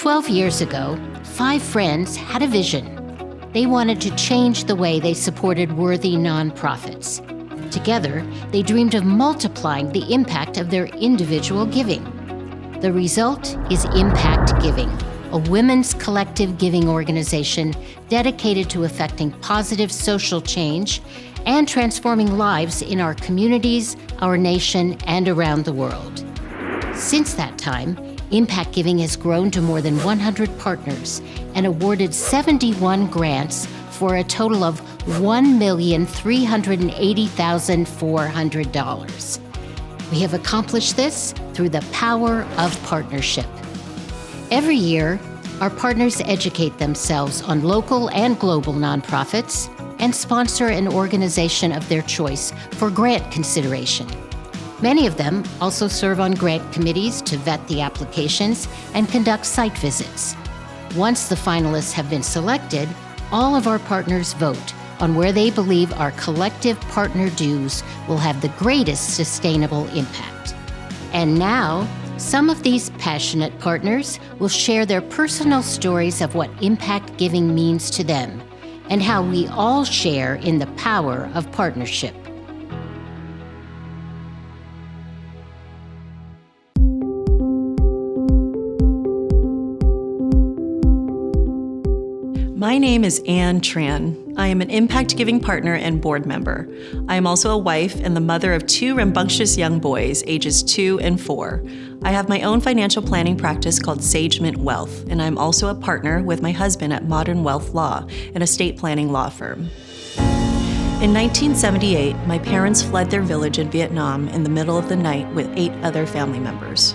12 years ago, 5 friends had a vision. They wanted to change the way they supported worthy nonprofits. Together, they dreamed of multiplying the impact of their individual giving. The result is Impact Giving, a women's collective giving organization dedicated to effecting positive social change and transforming lives in our communities, our nation, and around the world. Since that time, Impact Giving has grown to more than 100 partners and awarded 71 grants for a total of $1,380,400. We have accomplished this through the power of partnership. Every year, our partners educate themselves on local and global nonprofits and sponsor an organization of their choice for grant consideration. Many of them also serve on grant committees to vet the applications and conduct site visits. Once the finalists have been selected, all of our partners vote on where they believe our collective partner dues will have the greatest sustainable impact. And now, some of these passionate partners will share their personal stories of what impact giving means to them and how we all share in the power of partnership. My name is Ann Tran. I am an Impact Giving partner and board member. I am also a wife and the mother of 2 rambunctious young boys, ages 2 and 4. I have my own financial planning practice called Sagement Wealth, and I'm also a partner with my husband at Modern Wealth Law, an estate planning law firm. In 1978, my parents fled their village in Vietnam in the middle of the night with 8 other family members.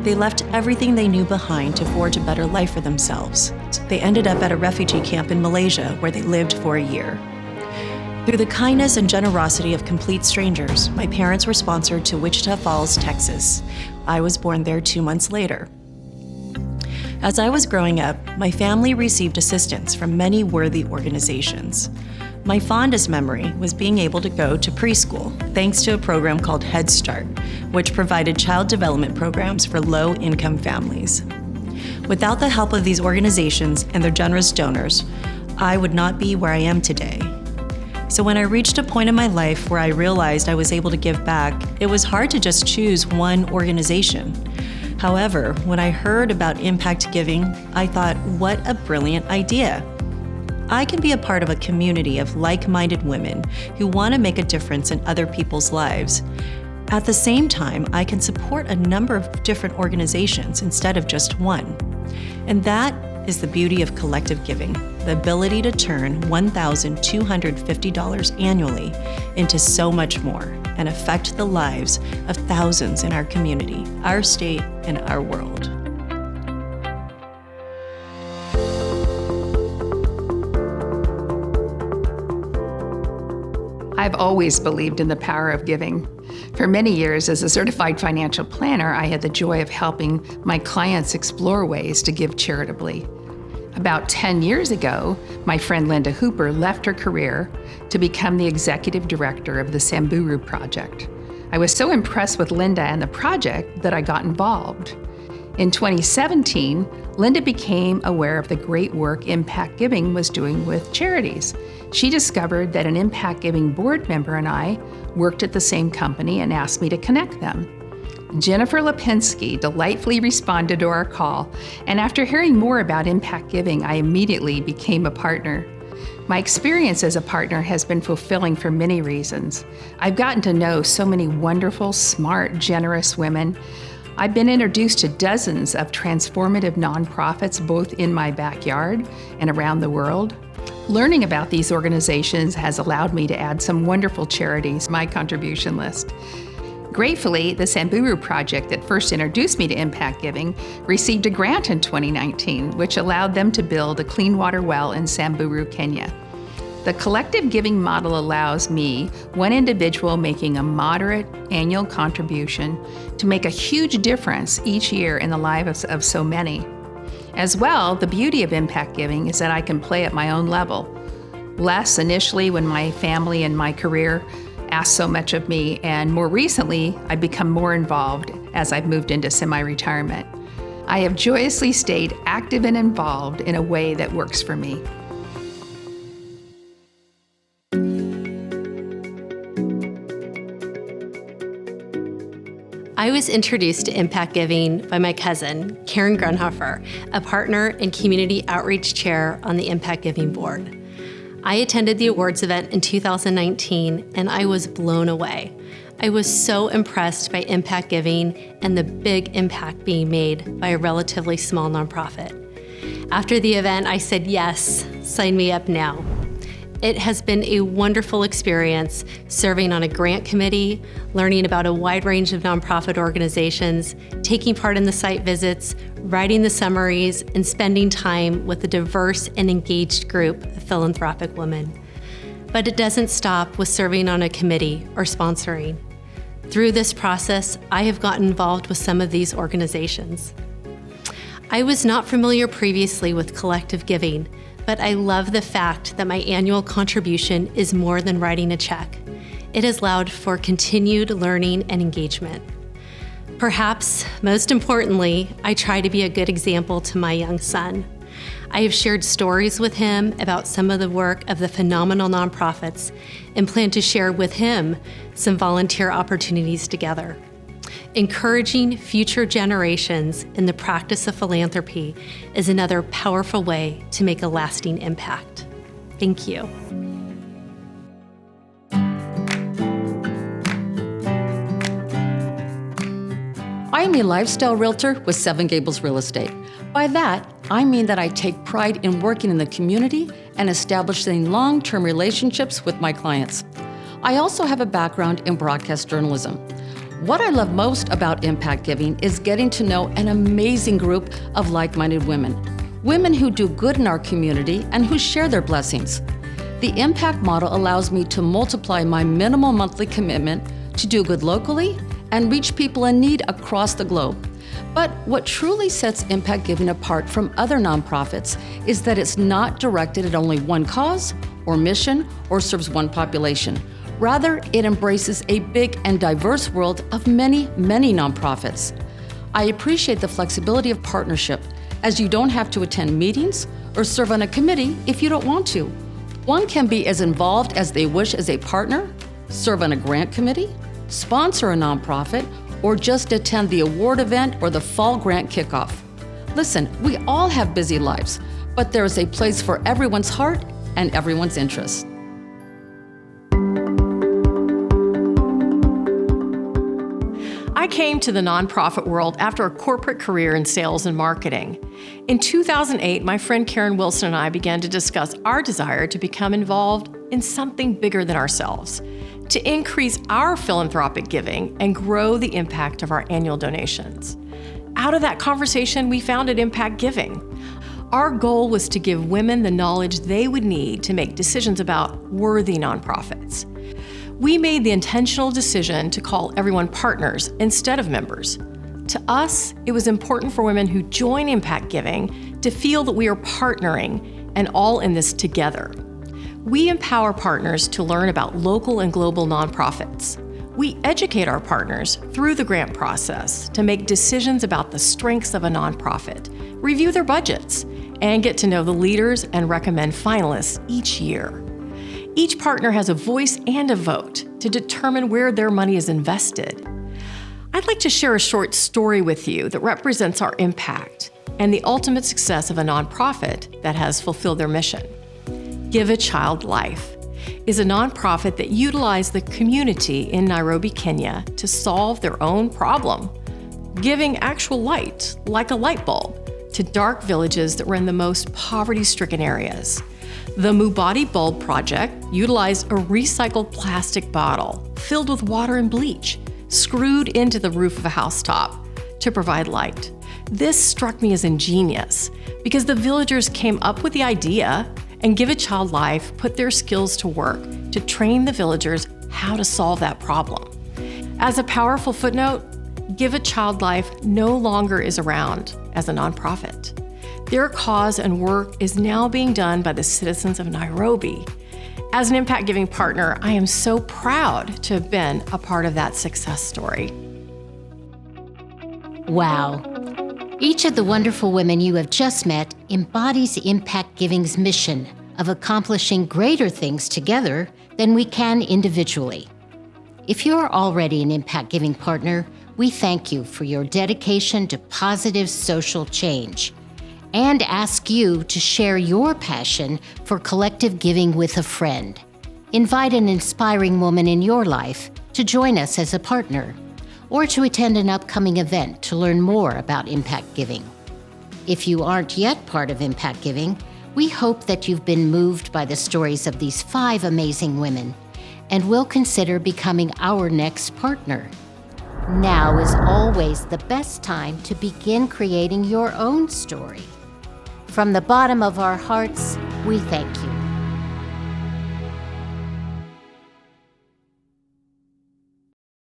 They left everything they knew behind to forge a better life for themselves. They ended up at a refugee camp in Malaysia where they lived for a year. Through the kindness and generosity of complete strangers, my parents were sponsored to Wichita Falls, Texas. I was born there 2 months later. As I was growing up, my family received assistance from many worthy organizations. My fondest memory was being able to go to preschool thanks to a program called Head Start, which provided child development programs for low-income families. Without the help of these organizations and their generous donors, I would not be where I am today. So when I reached a point in my life where I realized I was able to give back, it was hard to just choose one organization. However, when I heard about Impact Giving, I thought, what a brilliant idea. I can be a part of a community of like-minded women who want to make a difference in other people's lives. At the same time, I can support a number of different organizations instead of just one. And that is the beauty of collective giving, the ability to turn $1,250 annually into so much more and affect the lives of thousands in our community, our state, and our world. I've always believed in the power of giving. For many years, as a certified financial planner, I had the joy of helping my clients explore ways to give charitably. About 10 years ago, my friend Linda Hooper left her career to become the executive director of the Samburu Project. I was so impressed with Linda and the project that I got involved. In 2017, Linda became aware of the great work Impact Giving was doing with charities. She discovered that an Impact Giving board member and I worked at the same company and asked me to connect them. Jennifer Lipinski delightfully responded to our call, and after hearing more about Impact Giving, I immediately became a partner. My experience as a partner has been fulfilling for many reasons. I've gotten to know so many wonderful, smart, generous women. I've been introduced to dozens of transformative nonprofits, both in my backyard and around the world. Learning about these organizations has allowed me to add some wonderful charities to my contribution list. Gratefully, the Samburu Project that first introduced me to Impact Giving received a grant in 2019, which allowed them to build a clean water well in Samburu, Kenya. The collective giving model allows me, one individual making a moderate annual contribution, to make a huge difference each year in the lives of so many. As well, the beauty of Impact Giving is that I can play at my own level. Less initially when my family and my career asked so much of me, and more recently, I've become more involved as I've moved into semi-retirement. I have joyously stayed active and involved in a way that works for me. I was introduced to Impact Giving by my cousin, Karen Grunhofer, a partner and community outreach chair on the Impact Giving board. I attended the awards event in 2019, and I was blown away. I was so impressed by Impact Giving and the big impact being made by a relatively small nonprofit. After the event, I said, yes, sign me up now. It has been a wonderful experience serving on a grant committee, learning about a wide range of nonprofit organizations, taking part in the site visits, writing the summaries, and spending time with a diverse and engaged group of philanthropic women. But it doesn't stop with serving on a committee or sponsoring. Through this process, I have gotten involved with some of these organizations. I was not familiar previously with collective giving, but I love the fact that my annual contribution is more than writing a check. It has allowed for continued learning and engagement. Perhaps most importantly, I try to be a good example to my young son. I have shared stories with him about some of the work of the phenomenal nonprofits and plan to share with him some volunteer opportunities together. Encouraging future generations in the practice of philanthropy is another powerful way to make a lasting impact. Thank you. I am a lifestyle realtor with Seven Gables Real Estate. By that, I mean that I take pride in working in the community and establishing long-term relationships with my clients. I also have a background in broadcast journalism. What I love most about Impact Giving is getting to know an amazing group of like-minded women who do good in our community and who share their blessings. The Impact model allows me to multiply my minimal monthly commitment to do good locally and reach people in need across the globe. But what truly sets Impact Giving apart from other nonprofits is that it's not directed at only one cause or mission or serves one population. Rather, it embraces a big and diverse world of many, many nonprofits. I appreciate the flexibility of partnership, as you don't have to attend meetings or serve on a committee if you don't want to. One can be as involved as they wish as a partner, serve on a grant committee, sponsor a nonprofit, or just attend the award event or the fall grant kickoff. Listen, we all have busy lives, but there is a place for everyone's heart and everyone's interest. I came to the nonprofit world after a corporate career in sales and marketing. In 2008, my friend Karen Wilson and I began to discuss our desire to become involved in something bigger than ourselves, to increase our philanthropic giving and grow the impact of our annual donations. Out of that conversation, we founded Impact Giving. Our goal was to give women the knowledge they would need to make decisions about worthy nonprofits. We made the intentional decision to call everyone partners instead of members. To us, it was important for women who join Impact Giving to feel that we are partnering and all in this together. We empower partners to learn about local and global nonprofits. We educate our partners through the grant process to make decisions about the strengths of a nonprofit, review their budgets, and get to know the leaders and recommend finalists each year. Each partner has a voice and a vote to determine where their money is invested. I'd like to share a short story with you that represents our impact and the ultimate success of a nonprofit that has fulfilled their mission. Give a Child Life is a nonprofit that utilized the community in Nairobi, Kenya to solve their own problem, giving actual light, like a light bulb, to dark villages that were in the most poverty-stricken areas. The Mubadi Bulb Project utilized a recycled plastic bottle filled with water and bleach, screwed into the roof of a housetop to provide light. This struck me as ingenious because the villagers came up with the idea, and Give a Child Life put their skills to work to train the villagers how to solve that problem. As a powerful footnote, Give a Child Life no longer is around as a nonprofit. Their cause and work is now being done by the citizens of Nairobi. As an Impact Giving partner, I am so proud to have been a part of that success story. Wow. Each of the wonderful women you have just met embodies Impact Giving's mission of accomplishing greater things together than we can individually. If you're already an Impact Giving partner, we thank you for your dedication to positive social change and ask you to share your passion for collective giving with a friend. Invite an inspiring woman in your life to join us as a partner or to attend an upcoming event to learn more about Impact Giving. If you aren't yet part of Impact Giving, we hope that you've been moved by the stories of these 5 amazing women and will consider becoming our next partner. Now is always the best time to begin creating your own story. From the bottom of our hearts, we thank you.